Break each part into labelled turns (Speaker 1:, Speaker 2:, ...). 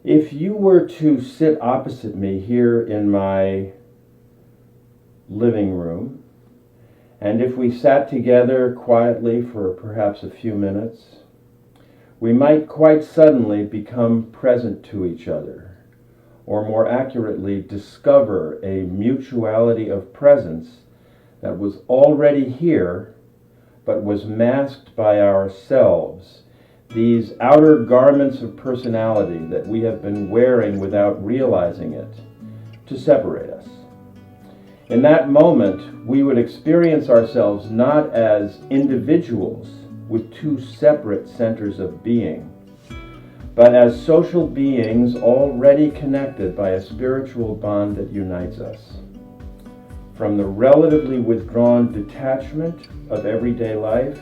Speaker 1: If you were to sit opposite me here in my living room, and if we sat together quietly for perhaps a few minutes, we might quite suddenly become present to each other, or more accurately, discover a mutuality of presence that was already here, but was masked by ourselves, these outer garments of personality that we have been wearing without realizing it, to separate us. In that moment, we would experience ourselves not as individuals with two separate centers of being, but as social beings already connected by a spiritual bond that unites us. From the relatively withdrawn detachment of everyday life,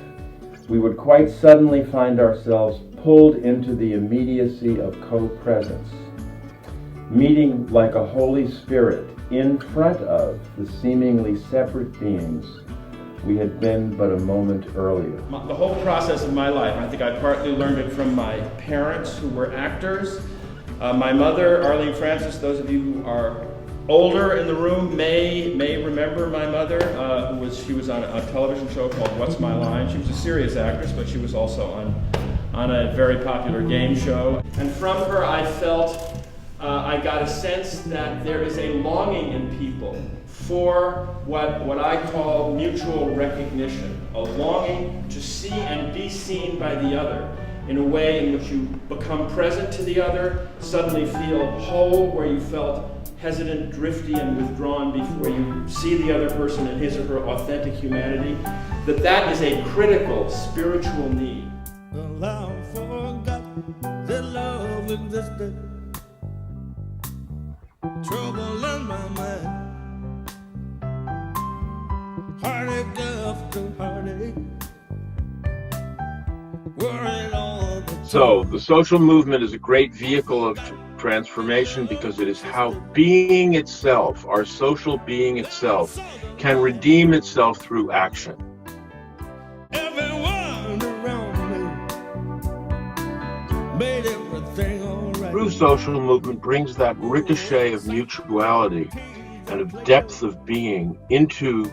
Speaker 1: we would quite suddenly find ourselves pulled into the immediacy of co-presence, meeting like a Holy Spirit in front of the seemingly separate beings we had been but a moment earlier.
Speaker 2: The whole process of my life, I think I partly learned it from my parents who were actors. My mother, Arlene Francis, those of you who are older in the room may remember my mother. She was on a television show called What's My Line. She was a serious actress, but she was also on a very popular game show. And from her I felt, I got a sense that there is a longing in people for what I call mutual recognition, a longing to see and be seen by the other in a way in which you become present to the other, suddenly feel whole where you felt hesitant, drifty, and withdrawn before you see the other person in his or her authentic humanity, that is a critical spiritual need.
Speaker 3: Well, I forgot that love existed. Trouble in my mind, heartache after heartache, worried all the time.
Speaker 4: So the social movement is a great vehicle of transformation because it is how being itself, our social being itself, can redeem itself through action.
Speaker 3: Everyone around me made everything all right.
Speaker 4: True social movement brings that ricochet of mutuality and of depth of being into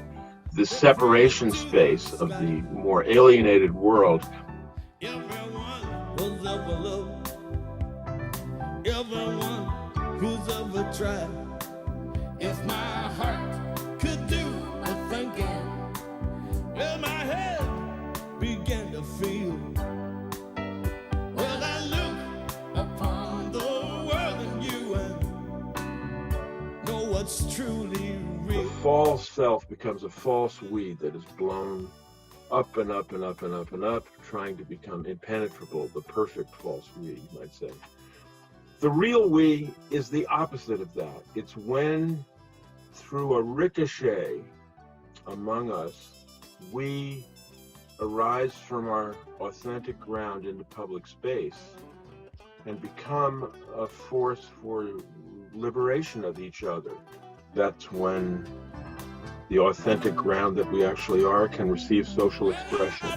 Speaker 4: the separation space of the more alienated world.
Speaker 3: Everyone was overlooked. Everyone who's ever tried. If my heart could do a thinking, well, my head began to feel. Well, I look upon the world and you and know what's truly real.
Speaker 4: The false self becomes a false we that is blown up and up and up and up and up, trying to become impenetrable, the perfect false we, you might say. The real we is the opposite of that. It's when, through a ricochet among us, we arise from our authentic ground into public space and become a force for liberation of each other. That's when the authentic ground that we actually are can receive social expression.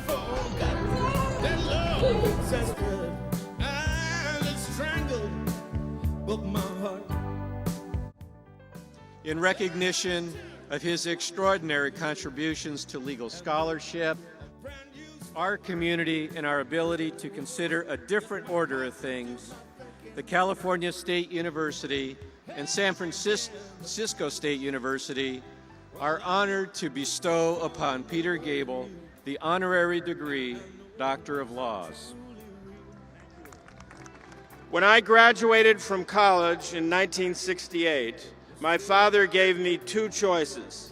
Speaker 5: In recognition of his extraordinary contributions to legal scholarship, our community, and our ability to consider a different order of things, the California State University and San Francisco State University are honored to bestow upon Peter Gabel the honorary degree Doctor of Laws.
Speaker 2: When I graduated from college in 1968, my father gave me two choices.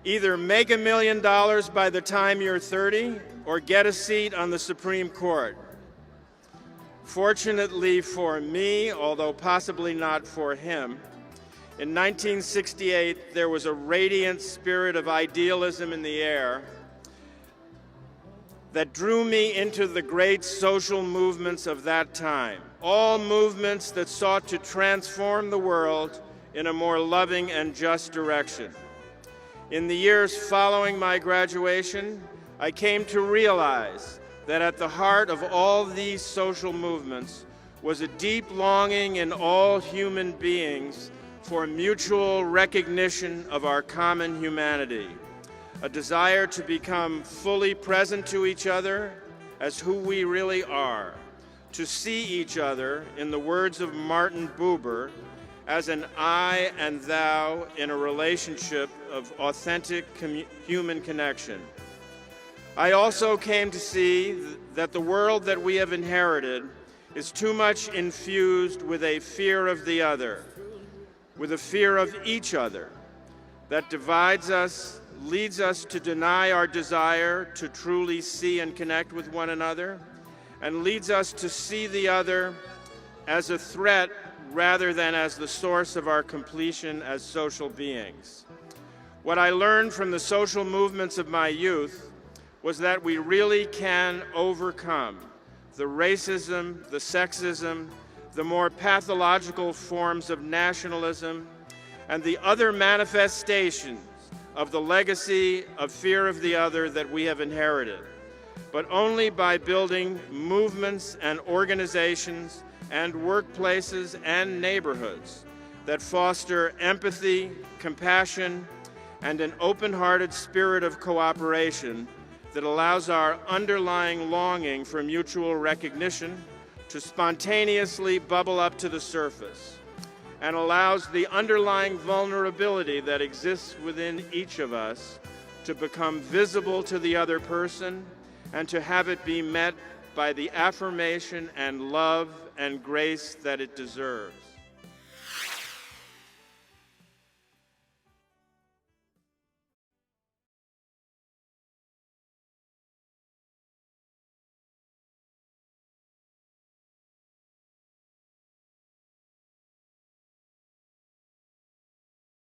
Speaker 2: Either make $1 million by the time you're 30 or get a seat on the Supreme Court. Fortunately for me, although possibly not for him, in 1968 there was a radiant spirit of idealism in the air that drew me into the great social movements of that time. All movements that sought to transform the world in a more loving and just direction. In the years following my graduation, I came to realize that at the heart of all these social movements was a deep longing in all human beings for mutual recognition of our common humanity, a desire to become fully present to each other as who we really are, to see each other, in the words of Martin Buber, as an I and thou in a relationship of authentic human connection. I also came to see that the world that we have inherited is too much infused with a fear of the other, with a fear of each other, that divides us, leads us to deny our desire to truly see and connect with one another, and leads us to see the other as a threat rather than as the source of our completion as social beings. What I learned from the social movements of my youth was that we really can overcome the racism, the sexism, the more pathological forms of nationalism, and the other manifestations of the legacy of fear of the other that we have inherited, but only by building movements and organizations and workplaces and neighborhoods that foster empathy, compassion, and an open-hearted spirit of cooperation that allows our underlying longing for mutual recognition to spontaneously bubble up to the surface, and allows the underlying vulnerability that exists within each of us to become visible to the other person and to have it be met by the affirmation and love and grace that it deserves.